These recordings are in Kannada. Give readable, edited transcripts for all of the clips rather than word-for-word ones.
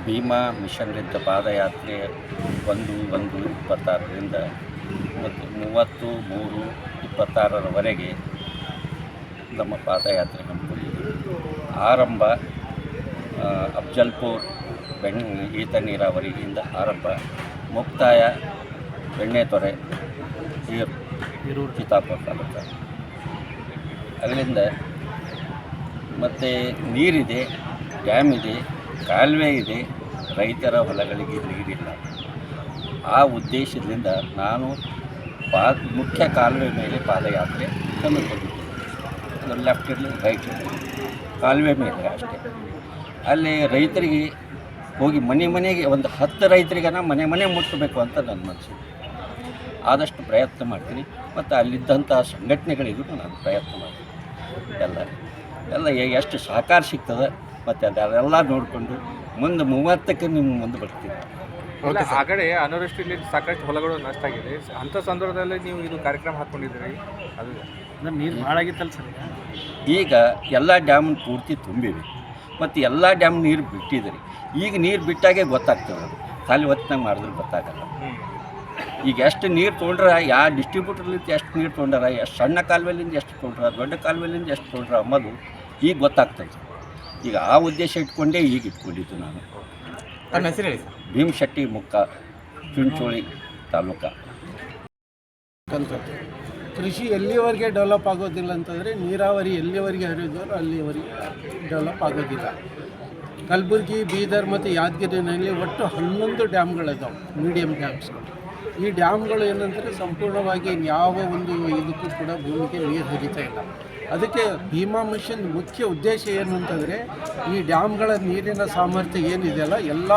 ಭೀಮಾ ಮಿಷನ್ನಿಂದ ಪಾದಯಾತ್ರೆ 1/1/26ರಿಂದ ಮತ್ತು 30/3/26ರವರೆಗೆ ನಮ್ಮ ಪಾದಯಾತ್ರೆ ಹಮ್ಮಿಕೊಂಡಿದ್ದೀವಿ. ಆರಂಭ ಅಫ್ಜಲ್ಪುರ್ ಈತ ನೀರಾವರಿಯಿಂದ ಆರಂಭ, ಮುಕ್ತಾಯ ಬೆಣ್ಣೆತೊರೆ ಚಿತ್ತಾಪುರ ತಾಲೂಕು. ಅಲ್ಲಿಂದ ಮತ್ತು ನೀರಿದೆ, ಡ್ಯಾಮ್ ಇದೆ, ಕಾಲುವೆ ಇದೆ, ರೈತರ ಹೊಲಗಳಿಗೆ ನೀರಿಲ್ಲ. ಆ ಉದ್ದೇಶದಿಂದ ನಾನು ಮುಖ್ಯ ಕಾಲುವೆ ಮೇಲೆ ಪಾದಯಾತ್ರೆ ಹಮ್ಮಿಕೊಂಡಿದ್ದೇನೆ. ಅದು ಲೆಫ್ಟ್ ಇರಲಿ ರೈಟ್ ಇರಲಿ, ಕಾಲುವೆ ಮೇಲೆ ಅಷ್ಟೇ. ಅಲ್ಲಿ ರೈತರಿಗೆ ಹೋಗಿ ಮನೆಗೆ ಒಂದು 10 ರೈತರಿಗನ ಮನೆ ಮುಟ್ಟಬೇಕು ಅಂತ ನನ್ನ ಮನಸ್ಸು. ಆದಷ್ಟು ಪ್ರಯತ್ನ ಮಾಡ್ತೀನಿ ಮತ್ತು ಅಲ್ಲಿದ್ದಂಥ ಸಂಘಟನೆಗಳಿಗೂ ನಾನು ಪ್ರಯತ್ನ ಮಾಡ್ತೀನಿ. ಎಲ್ಲ ಎಷ್ಟು ಸಹಕಾರ ಸಿಗ್ತದೆ ಮತ್ತು ಅದೆಲ್ಲ ನೋಡಿಕೊಂಡು ಮುಂದೆ 30ಕ್ಕೆ ನಿಮ್ಮ ಮುಂದೆ ಬರ್ತೀನಿ. ಆ ಕಡೆ ಅನಾವೃಷ್ಟಿಯಲ್ಲಿ ಸಾಕಷ್ಟು ಹೊಲಗಳು ನಷ್ಟ ಆಗಿದೆ. ಅಂಥ ಸಂದರ್ಭದಲ್ಲಿ ನೀವು ಇದು ಕಾರ್ಯಕ್ರಮ ಹಾಕ್ಕೊಂಡಿದ್ದೀರಿ, ಅದು ನೀರು ಭಾಳ ಆಗಿತ್ತಲ್ಲ ಸರ್. ಈಗ ಎಲ್ಲ ಡ್ಯಾಮ್ ಪೂರ್ತಿ ತುಂಬಿವೆ ಮತ್ತು ಎಲ್ಲ ಡ್ಯಾಮ್ ನೀರು ಬಿಟ್ಟಿದ್ದಾರೆ. ಈಗ ನೀರು ಬಿಟ್ಟಾಗೆ ಗೊತ್ತಾಗ್ತದೆ, ಅದು ಖಾಲಿ ಹೊತ್ತಿನಾಗ ಮಾಡಿದ್ರೆ ಗೊತ್ತಾಗಲ್ಲ. ಈಗ ಎಷ್ಟು ನೀರು ತೊಗೊಂಡ್ರೆ, ಯಾವ ಡಿಸ್ಟ್ರಿಬ್ಯೂಟರ್ಲಿಂದ ಎಷ್ಟು ನೀರು ತೊಗೊಂಡಾರ, ಎಷ್ಟು ಸಣ್ಣ ಕಾಲುವೆಲಿಂದ ಎಷ್ಟು ತೊಗೊಂಡ್ರ, ದೊಡ್ಡ ಕಾಲುವೆಲಿಂದ ಎಷ್ಟು ತೊಗೊಂಡ್ರ ಅಂಬೋದು ಈಗ ಗೊತ್ತಾಗ್ತದೆ. ಈಗ ಆ ಉದ್ದೇಶ ಇಟ್ಕೊಂಡೇ ಈಗ ಇಟ್ಕೊಂಡಿದ್ದು ನಾನು. ನನ್ನ ಹೆಸರು ಹೇಳಿ. ಭೀಮಶೆಟ್ಟಿ ಮುಕ್ಕ, ಚುಂಚೋಳಿ ತಾಲೂಕು. ಕೃಷಿ ಎಲ್ಲಿವರೆಗೆ ಡೆವಲಪ್ ಆಗೋದಿಲ್ಲ ಅಂತಂದರೆ ನೀರಾವರಿ ಎಲ್ಲಿವರೆಗೆ ಹರಿಯೋದು ಅಲ್ಲಿವರೆಗೆ ಡೆವಲಪ್ ಆಗೋದಿಲ್ಲ. ಕಲಬುರಗಿ, ಬೀದರ್ ಮತ್ತು ಯಾದಗಿರಿನಲ್ಲಿ ಒಟ್ಟು 11 ಡ್ಯಾಮ್ಗಳಿದಾವೆ, ಮೀಡಿಯಮ್ ಡ್ಯಾಮ್ಸ್ಗಳು. ಈ ಡ್ಯಾಮ್ಗಳು ಏನಂದರೆ ಸಂಪೂರ್ಣವಾಗಿ ಯಾವ ಒಂದು ಇದಕ್ಕೂ ಕೂಡ ಭೂಮಿಗೆ ನೀರು ಹರಿತಾ ಇಲ್ಲ. ಅದಕ್ಕೆ ಭೀಮಾ ಮಿಷನ್ ಮುಖ್ಯ ಉದ್ದೇಶ ಏನು ಅಂತಂದರೆ, ಈ ಡ್ಯಾಮ್ಗಳ ನೀರಿನ ಸಾಮರ್ಥ್ಯ ಏನಿದೆಯಲ್ಲ ಎಲ್ಲ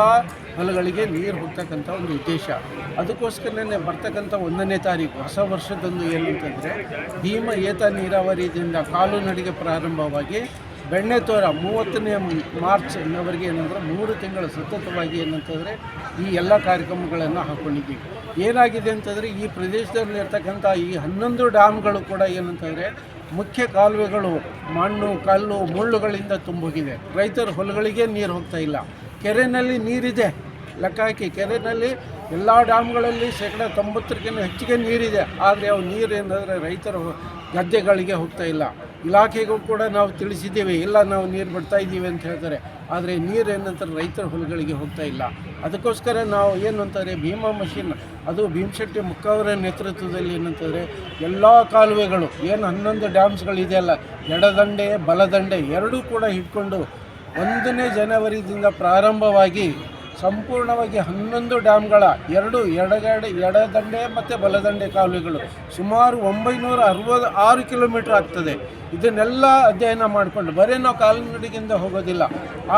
ಹೊಲಗಳಿಗೆ ನೀರು ಹೋಗ್ತಕ್ಕಂಥ ಒಂದು ಉದ್ದೇಶ. ಅದಕ್ಕೋಸ್ಕರನೇ ಬರ್ತಕ್ಕಂಥ 1ನೇ ತಾರೀಕು ಹೊಸ ವರ್ಷದಂದು ಏನಂತಂದರೆ, ಭೀಮಾ ಏತ ನೀರಾವರಿಯಿಂದ ಕಾಲು ನಡಿಗೆ ಪ್ರಾರಂಭವಾಗಿ ಬೆಣ್ಣೆತೋರ 30ನೇ ಮಾರ್ಚ್ನವರೆಗೆ ಏನಂದ್ರೆ 3 ತಿಂಗಳು ಸತತವಾಗಿ ಏನಂತಂದರೆ ಈ ಎಲ್ಲ ಕಾರ್ಯಕ್ರಮಗಳನ್ನು ಹಾಕ್ಕೊಂಡಿದ್ದೀವಿ. ಏನಾಗಿದೆ ಅಂತಂದರೆ, ಈ ಪ್ರದೇಶದಲ್ಲಿರ್ತಕ್ಕಂಥ ಈ 11 ಡ್ಯಾಮ್ಗಳು ಕೂಡ ಏನಂತಂದರೆ ಮುಖ್ಯ ಕಾಲುವೆಗಳು ಮಣ್ಣು, ಕಲ್ಲು, ಮುಳ್ಳುಗಳಿಂದ ತುಂಬೋಗಿದೆ. ರೈತರ ಹೊಲಗಳಿಗೆ ನೀರು ಹೋಗ್ತಾ ಇಲ್ಲ. ಕೆರೆಯಲ್ಲಿ ನೀರಿದೆ, ಲೆಕ್ಕ ಹಾಕಿ ಕೆರೆಯಲ್ಲಿ ಎಲ್ಲ ಡ್ಯಾಮ್ಗಳಲ್ಲಿ 90%ಕ್ಕಿಂತ ಹೆಚ್ಚಿಗೆ ನೀರಿದೆ. ಆದರೆ ಅವು ನೀರು ಏನಂದರೆ ರೈತರ ಗದ್ದೆಗಳಿಗೆ ಹೋಗ್ತಾ ಇಲ್ಲ. ಇಲಾಖೆಗೂ ಕೂಡ ನಾವು ತಿಳಿಸಿದ್ದೀವಿ, ಇಲ್ಲ ನಾವು ನೀರು ಬಿಡ್ತಾ ಇದ್ದೀವಿ ಅಂತ ಹೇಳ್ತಾರೆ. ಆದರೆ ನೀರು ಏನಂತಾರೆ ರೈತರ ಹೊಲಗಳಿಗೆ ಹೋಗ್ತಾ ಇಲ್ಲ. ಅದಕ್ಕೋಸ್ಕರ ನಾವು ಏನು ಅಂತಾರೆ, ಭೀಮಾ ಮಷಿನ್, ಅದು ಭೀಮಶೆಟ್ಟಿ ಮುಕ್ಕ ಅವರ ನೇತೃತ್ವದಲ್ಲಿ ಏನಂತಂದರೆ ಎಲ್ಲ ಕಾಲುವೆಗಳು ಏನು 11 ಡ್ಯಾಮ್ಸ್ಗಳಿದೆಯಲ್ಲ, ಎಡದಂಡೆ ಬಲದಂಡೆ ಎರಡೂ ಕೂಡ ಇಟ್ಕೊಂಡು 1ನೇ ಜನವರಿದಿಂದ ಪ್ರಾರಂಭವಾಗಿ ಸಂಪೂರ್ಣವಾಗಿ 11 ಡ್ಯಾಮ್ಗಳ ಎಡದಂಡೆ ಮತ್ತು ಬಲದಂಡೆ ಕಾಲುವೆಗಳು ಸುಮಾರು 966 ಕಿಲೋಮೀಟ್ರ್ ಆಗ್ತದೆ. ಇದನ್ನೆಲ್ಲ ಅಧ್ಯಯನ ಮಾಡಿಕೊಂಡು ಬರೀ ನಾವು ಕಾಲ್ನಡಿಗೆಯಿಂದ ಹೋಗೋದಿಲ್ಲ.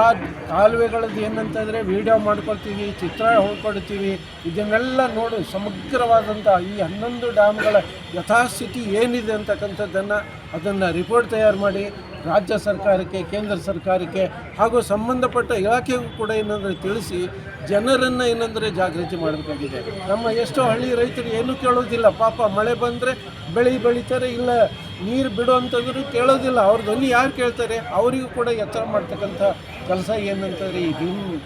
ಆ ಕಾಲುವೆಗಳದ್ದು ಏನಂತಂದರೆ ವಿಡಿಯೋ ಮಾಡ್ಕೊಳ್ತೀವಿ, ಚಿತ್ರ ಹೊಡ್ಕೊಳ್ತೀವಿ. ಇದನ್ನೆಲ್ಲ ನೋಡಿ ಸಮಗ್ರವಾದಂಥ ಈ 11 ಡ್ಯಾಮ್ಗಳ ಯಥಾಸ್ಥಿತಿ ಏನಿದೆ ಅದನ್ನು ರಿಪೋರ್ಟ್ ತಯಾರು ಮಾಡಿ ರಾಜ್ಯ ಸರ್ಕಾರಕ್ಕೆ, ಕೇಂದ್ರ ಸರ್ಕಾರಕ್ಕೆ ಹಾಗೂ ಸಂಬಂಧಪಟ್ಟ ಇಲಾಖೆಗೂ ಕೂಡ ಏನಂದರೆ ತಿಳಿಸಿ ಜನರನ್ನು ಏನಂದರೆ ಜಾಗೃತಿ ಮಾಡಬೇಕಾಗಿದೆ. ನಮ್ಮ ಎಷ್ಟೋ ಹಳ್ಳಿ ರೈತರು ಏನೂ ಕೇಳೋದಿಲ್ಲ. ಪಾಪ ಮಳೆ ಬಂದರೆ ಬೆಳೀತಾರೆ, ಇಲ್ಲ ನೀರು ಬಿಡು ಅಂತಂದ್ರೂ ಕೇಳೋದಿಲ್ಲ. ಅವ್ರ ಧ್ವನಿ ಯಾರು ಕೇಳ್ತಾರೆ? ಅವರಿಗೂ ಕೂಡ ಎಚ್ಚರ ಮಾಡ್ತಕ್ಕಂಥ ಕೆಲಸ ಏನಂತಂದರೆ ಈ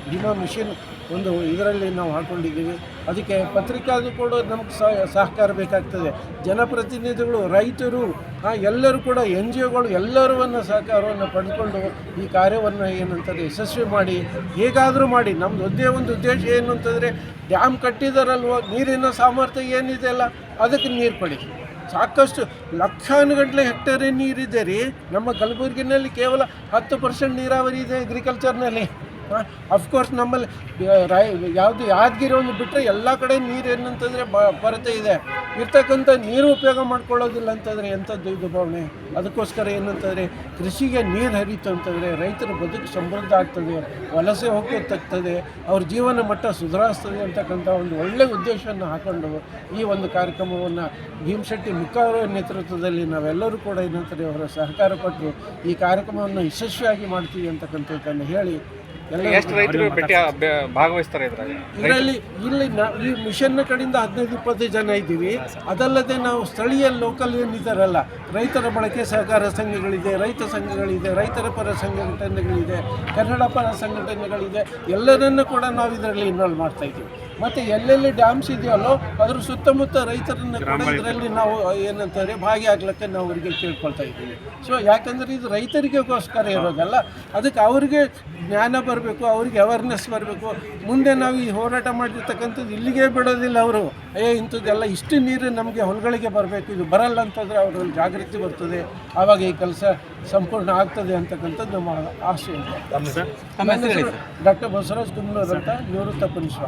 ಭೀಮಾ ಮಿಷನ್ ಒಂದು ಇದರಲ್ಲಿ ನಾವು ಹಾಕ್ಕೊಂಡಿದ್ದೀವಿ. ಅದಕ್ಕೆ ಪತ್ರಿಕಾದು ಕೂಡ ನಮಗೆ ಸಹಕಾರ ಬೇಕಾಗ್ತದೆ. ಜನಪ್ರತಿನಿಧಿಗಳು, ರೈತರು, ಎಲ್ಲರೂ ಕೂಡ NGOಗಳು ಎಲ್ಲರನ್ನ ಸಹಕಾರವನ್ನು ಪಡೆದುಕೊಂಡು ಈ ಕಾರ್ಯವನ್ನು ಏನಂತಾರೆ ಯಶಸ್ವಿ ಮಾಡಿ, ಹೇಗಾದರೂ ಮಾಡಿ. ನಮ್ಮದು ಒಂದೇ ಒಂದು ಉದ್ದೇಶ ಏನು ಅಂತಂದರೆ, ಡ್ಯಾಮ್ ಕಟ್ಟಿದಾರಲ್ವ, ನೀರಿನ ಸಾಮರ್ಥ್ಯ ಏನಿದೆ ಅಲ್ಲ ಅದಕ್ಕೆ ನೀರು ಕೊಡಿ. ಸಾಕಷ್ಟು ಲಕ್ಷಾನುಗಟ್ಟಲೆ ಹೆಕ್ಟೇರ್ ನೀರಿದೆ ರೀ. ನಮ್ಮ ಕಲಬುರಗಿನಲ್ಲಿ ಕೇವಲ 10% ನೀರಾವರಿ ಇದೆ ಅಗ್ರಿಕಲ್ಚರ್ನಲ್ಲಿ. ಅಫ್ಕೋರ್ಸ್ ನಮ್ಮಲ್ಲಿ ಯಾವುದು ಯಾದಗಿರಿ ಒಂದು ಬಿಟ್ಟರೆ ಎಲ್ಲ ಕಡೆ ನೀರು ಏನಂತಂದರೆ ಕೊರತೆ ಇದೆ. ಇರ್ತಕ್ಕಂಥ ನೀರು ಉಪಯೋಗ ಮಾಡ್ಕೊಳ್ಳೋದಿಲ್ಲ ಅಂತಂದರೆ ಎಂಥದ್ದು ಇದು ಭಾವನೆ. ಅದಕ್ಕೋಸ್ಕರ ಏನಂತಂದರೆ ಕೃಷಿಗೆ ನೀರು ಹರಿತು ಅಂತಂದರೆ ರೈತರ ಬದುಕು ಸಮೃದ್ಧ ಆಗ್ತದೆ, ವಲಸೆ ಹೋಗ್ತದೆ, ಅವ್ರ ಜೀವನ ಮಟ್ಟ ಸುಧಾರಿಸ್ತದೆ ಅಂತಕ್ಕಂಥ ಒಂದು ಒಳ್ಳೆಯ ಉದ್ದೇಶವನ್ನು ಹಾಕ್ಕೊಂಡು ಈ ಒಂದು ಕಾರ್ಯಕ್ರಮವನ್ನು ಭೀಮಶೆಟ್ಟಿ ಮುಕ್ಕ ಅವರ ನೇತೃತ್ವದಲ್ಲಿ ನಾವೆಲ್ಲರೂ ಕೂಡ ಏನಂತಾರೆ ಅವರ ಸಹಕಾರ ಕೊಟ್ಟು ಈ ಕಾರ್ಯಕ್ರಮವನ್ನು ಯಶಸ್ವಿಯಾಗಿ ಮಾಡ್ತೀವಿ ಅಂತಕ್ಕಂಥದ್ದನ್ನು ಹೇಳಿ ಎಷ್ಟು ರೈತರು ಭೇಟಿ ಭಾಗವಹಿಸ್ತಾರೆ ಇದ್ರಾಗ? ಇದರಲ್ಲಿ ಈ ಮಿಷನ್ನ ಕಡೆಯಿಂದ 15-20 ಜನ ಇದ್ದೀವಿ. ಅದಲ್ಲದೆ ನಾವು ಸ್ಥಳೀಯ ಲೋಕಲ್ ಏನಿದ್ದಾರಲ್ಲ, ರೈತರ ಬಳಕೆ ಸಹಕಾರ ಸಂಘಗಳಿದೆ, ರೈತ ಸಂಘಗಳಿದೆ, ರೈತರ ಪರ ಸಂಘಟನೆಗಳಿದೆ, ಕನ್ನಡ ಪರ ಸಂಘಟನೆಗಳಿದೆ, ಎಲ್ಲರನ್ನು ಕೂಡ ನಾವು ಇದರಲ್ಲಿ ಇನ್ವಾಲ್ವ್ ಮಾಡ್ತಾ ಇದ್ದೀವಿ. ಮತ್ತು ಎಲ್ಲೆಲ್ಲಿ ಡ್ಯಾಮ್ಸ್ ಇದೆಯಲ್ಲೋ ಅದ್ರ ಸುತ್ತಮುತ್ತ ರೈತರನ್ನು ಕೂಡ ಇದರಲ್ಲಿ ನಾವು ಏನಂತಾರೆ ಭಾಗಿಯಾಗ್ಲಿಕ್ಕೆ ನಾವು ಅವರಿಗೆ ಕೇಳ್ಕೊಳ್ತಾ ಇದ್ದೀವಿ. ಸೊ ಯಾಕಂದರೆ ಇದು ರೈತರಿಗೋಸ್ಕರ ಇರೋದಲ್ಲ, ಅದಕ್ಕೆ ಅವರಿಗೆ ಜ್ಞಾನ ಬರಬೇಕು, ಅವ್ರಿಗೆ ಅವೇರ್ನೆಸ್ ಬರಬೇಕು. ಮುಂದೆ ನಾವು ಈ ಹೋರಾಟ ಮಾಡಿರ್ತಕ್ಕಂಥದ್ದು ಇಲ್ಲಿಗೆ ಬಿಡೋದಿಲ್ಲ ಅವರು. ಇಂಥದ್ದೆಲ್ಲ ಇಷ್ಟು ನೀರು ನಮಗೆ ಹೊಲಗಳಿಗೆ ಬರಬೇಕು, ಇದು ಬರಲ್ಲ ಅಂತಂದರೆ ಅವರಲ್ಲಿ ಜಾಗೃತಿ ಬರ್ತದೆ, ಆವಾಗ ಈ ಕೆಲಸ ಸಂಪೂರ್ಣ ಆಗ್ತದೆ ಅಂತಕ್ಕಂಥದ್ದು ನಮ್ಮ ಆಸೆ ಇದೆ. ಡಾಕ್ಟರ್ ಬಸವರಾಜ್ ಕುಮ್ನೂರ್ ಅಂತ, ನಿವೃತ್ತ ಪೊಲೀಸ್.